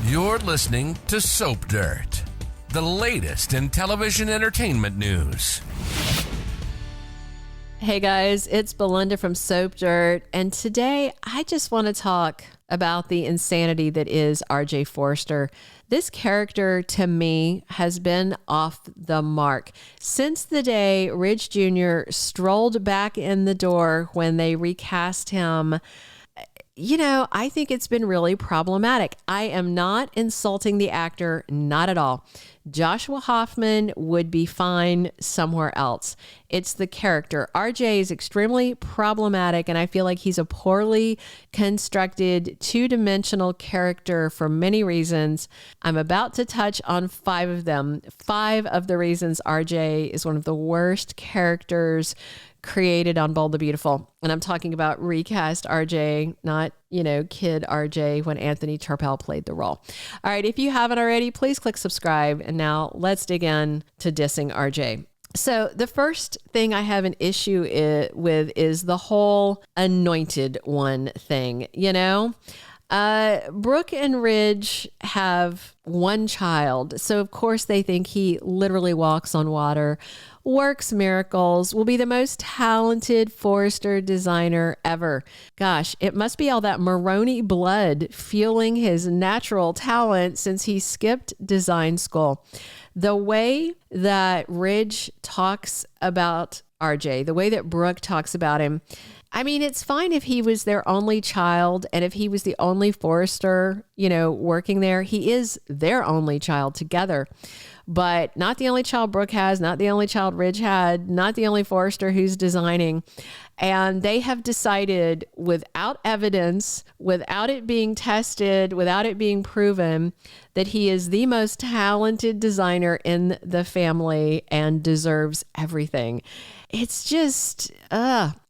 You're listening to Soap Dirt, the latest in television entertainment news. Hey guys, it's Belinda from Soap Dirt, and today I just want to talk about the insanity that is RJ Forrester. This character, to me, has been off the mark since the day Ridge Jr. strolled back in the door when they recast him. You know, I think it's been really problematic. I am not insulting the actor, not at all. Joshua Hoffman would be fine somewhere else. It's the character. RJ is extremely problematic, and I feel like he's a poorly constructed, two-dimensional character for many reasons. I'm about to touch on 5 of them. 5 of the reasons RJ is one of the worst characters created on Bold the Beautiful. And I'm talking about recast RJ, not, kid RJ when Anthony Turpel played the role. All right, if you haven't already, please click subscribe. And now let's dig in to dissing RJ. So the first thing I have an issue with is the whole anointed one thing, Brooke and Ridge have one child. So of course they think he literally walks on water, works miracles, will be the most talented Forrester designer ever. Gosh, it must be all that Maroney blood fueling his natural talent since he skipped design school. The way that Ridge talks about RJ, the way that Brooke talks about him, I mean, it's fine if he was their only child and if he was the only Forrester, working there. He is their only child together, but not the only child Brooke has, not the only child Ridge had, not the only Forrester who's designing. And they have decided without evidence, without it being tested, without it being proven, that he is the most talented designer in the family and deserves everything. It's just,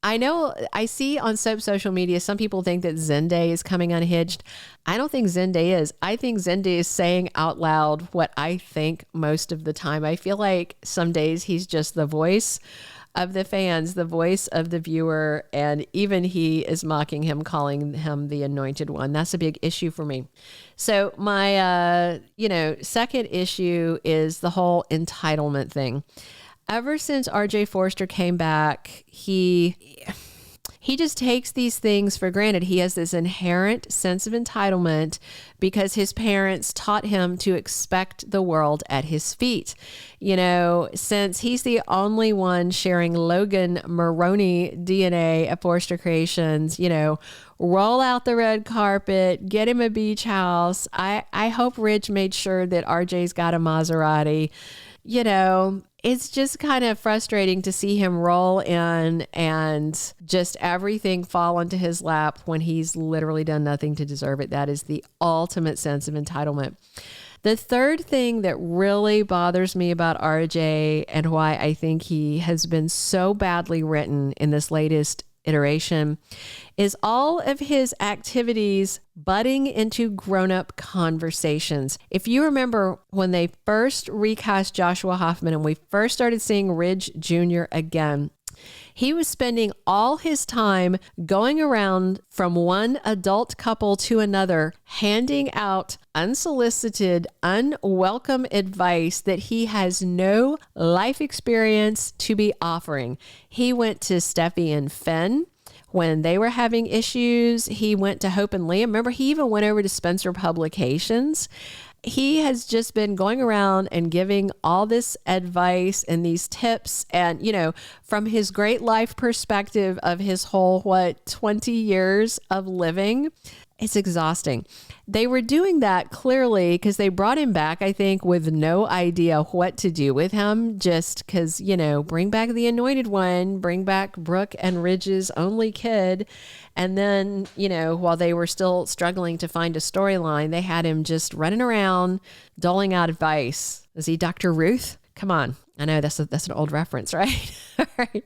I know I see on Soap social media, some people think that Zende is coming unhinged. I don't think Zende is. I think Zende is saying out loud what I think most of the time. I feel like some days he's just the voice of the fans, the voice of the viewer, and even he is mocking him, calling him the anointed one. That's a big issue for me. So my, second issue is the whole entitlement thing. Ever since RJ Forrester came back, he just takes these things for granted. He has this inherent sense of entitlement because his parents taught him to expect the world at his feet. Since he's the only one sharing Logan Maroney DNA at Forrester Creations, roll out the red carpet, get him a beach house. I hope Ridge made sure that RJ's got a Maserati. It's just kind of frustrating to see him roll in and just everything fall into his lap when he's literally done nothing to deserve it. That is the ultimate sense of entitlement. The third thing that really bothers me about RJ and why I think he has been so badly written in this latest iteration is all of his activities butting into grown-up conversations. If you remember when they first recast Joshua Hoffman and we first started seeing Ridge Jr. again, he was spending all his time going around from one adult couple to another, handing out unsolicited, unwelcome advice that he has no life experience to be offering. He went to Steffi and Fenn when they were having issues. He went to Hope and Liam. Remember, he even went over to Spencer Publications. He has just been going around and giving all this advice and these tips. And, from his great life perspective of his whole, 20 years of living, it's exhausting. They were doing that clearly because they brought him back, I think, with no idea what to do with him. Just because, bring back the anointed one, bring back Brooke and Ridge's only kid. And then, while they were still struggling to find a storyline, they had him just running around, doling out advice. Is he Dr. Ruth? Come on. I know that's an old reference, right? All right.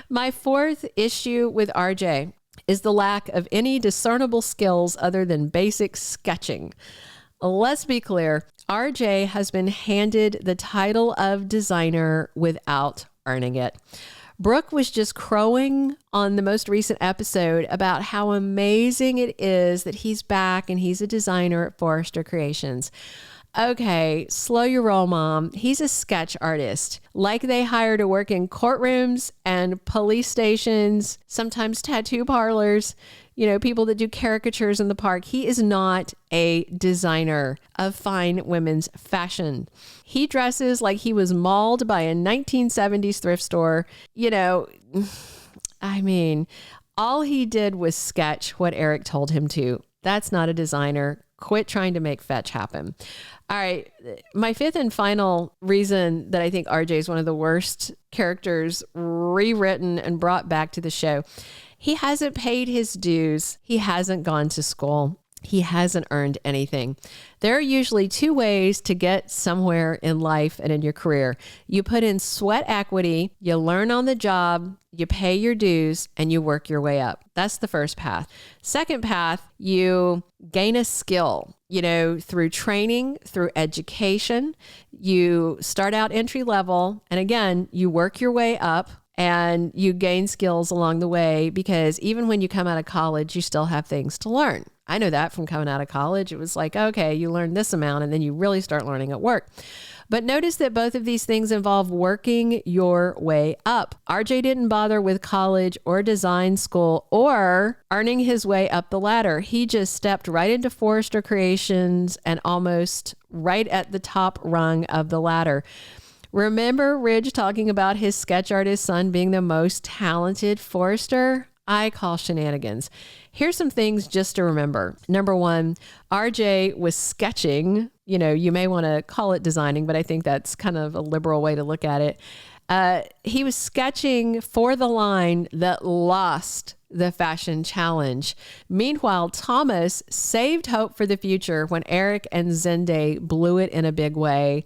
My fourth issue with RJ is the lack of any discernible skills other than basic sketching. Let's be clear, RJ has been handed the title of designer without earning it. Brooke was just crowing on the most recent episode about how amazing it is that he's back and he's a designer at Forrester Creations. Okay, slow your roll, Mom. He's a sketch artist, like they hire to work in courtrooms and police stations, sometimes tattoo parlors, people that do caricatures in the park. He is not a designer of fine women's fashion. He dresses like he was mauled by a 1970s thrift store. All he did was sketch what Eric told him to. That's not a designer. Quit trying to make fetch happen. All right. My fifth and final reason that I think RJ is one of the worst characters rewritten and brought back to the show. He hasn't paid his dues. He hasn't gone to school. He hasn't earned anything. There are usually two ways to get somewhere in life and in your career. You put in sweat equity, you learn on the job, you pay your dues, and you work your way up. That's the first path. Second path, you gain a skill, through training, through education. You start out entry level, and again, you work your way up. And you gain skills along the way, because even when you come out of college, you still have things to learn. I know that from coming out of college. It was like, okay, you learn this amount and then you really start learning at work. But notice that both of these things involve working your way up. RJ didn't bother with college or design school or earning his way up the ladder. He just stepped right into Forrester Creations and almost right at the top rung of the ladder. Remember Ridge talking about his sketch artist son being the most talented Forrester? I call shenanigans. Here's some things just to remember. Number one, RJ was sketching. You may want to call it designing, but I think that's kind of a liberal way to look at it. He was sketching for the line that lost the fashion challenge. Meanwhile, Thomas saved hope for the future when Eric and Zende blew it in a big way.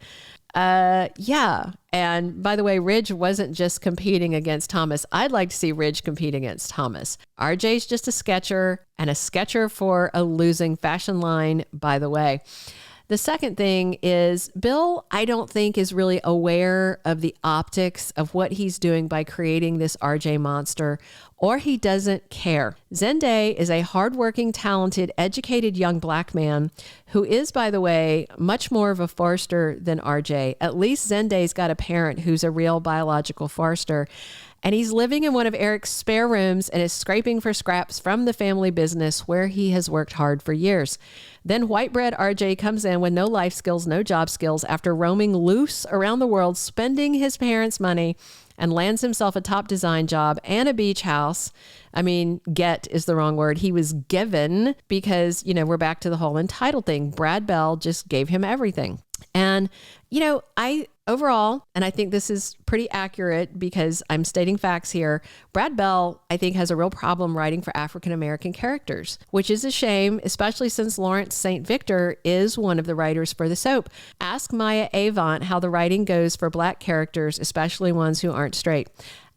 And by the way, Ridge wasn't just competing against Thomas. I'd like to see Ridge compete against Thomas. RJ's just a sketcher, and a sketcher for a losing fashion line, by the way. The second thing is Bill, I don't think, is really aware of the optics of what he's doing by creating this RJ monster, or he doesn't care. Zende is a hardworking, talented, educated young black man who is, by the way, much more of a Forrester than RJ. At least Zende's got a parent who's a real biological Forrester. And he's living in one of Eric's spare rooms and is scraping for scraps from the family business where he has worked hard for years. Then white bread RJ comes in with no life skills, no job skills, after roaming loose around the world, spending his parents' money, and lands himself a top design job and a beach house. Get is the wrong word. He was given because, we're back to the whole entitled thing. Brad Bell just gave him everything. And, overall, and I think this is pretty accurate because I'm stating facts here, Brad Bell, I think, has a real problem writing for African-American characters, which is a shame, especially since Lawrence St. Victor is one of the writers for the soap. Ask Maya Avant how the writing goes for black characters, especially ones who aren't straight.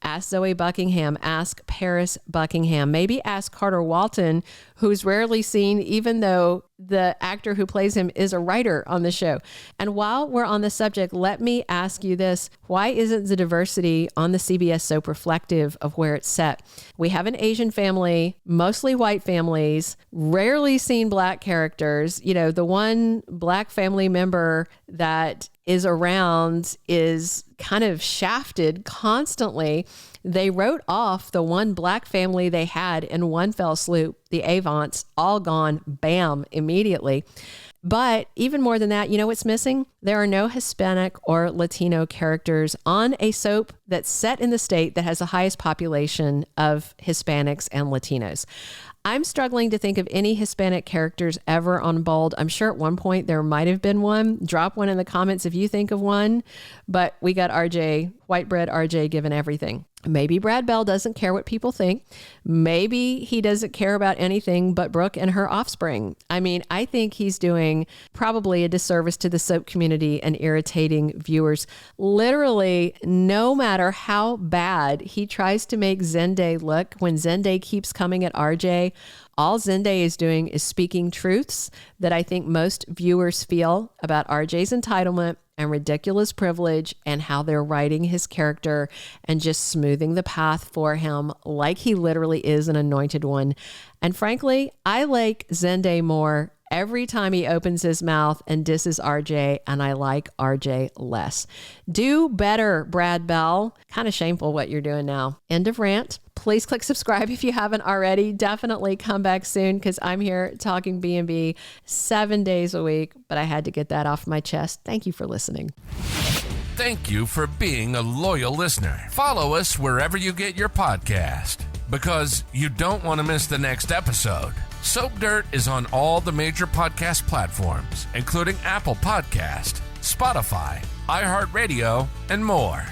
Ask Zoe Buckingham, ask Paris Buckingham, maybe ask Carter Walton, who's rarely seen, even though the actor who plays him is a writer on the show. And while we're on the subject, let me ask you this. Why isn't the diversity on the CBS soap reflective of where it's set? We have an Asian family, mostly white families, rarely seen black characters. The one black family member that is around is kind of shafted constantly. They wrote off the one black family they had in one fell swoop, the Avants, all gone, bam, immediately. But even more than that, what's missing? There are no Hispanic or Latino characters on a soap that's set in the state that has the highest population of Hispanics and Latinos. I'm struggling to think of any Hispanic characters ever on Bold. I'm sure at one point there might have been one. Drop one in the comments if you think of one. But we got RJ, white bread RJ, given everything. Maybe Brad Bell doesn't care what people think. Maybe he doesn't care about anything but Brooke and her offspring. I think he's doing probably a disservice to the soap community and irritating viewers. Literally, no matter how bad he tries to make Zende look, when Zende keeps coming at RJ, All Zende is doing is speaking truths that I think most viewers feel about RJ's entitlement and ridiculous privilege and how they're writing his character and just smoothing the path for him like he literally is an anointed one. And frankly, I like Zende more every time he opens his mouth and disses RJ, and I like RJ less. Do better, Brad Bell. Kind of shameful what you're doing now. End of rant. Please click subscribe if you haven't already. Definitely come back soon because I'm here talking B&B 7 days a week, but I had to get that off my chest. Thank you for listening. Thank you for being a loyal listener. Follow us wherever you get your podcast because you don't want to miss the next episode. Soap Dirt is on all the major podcast platforms, including Apple Podcast, Spotify, iHeartRadio, and more.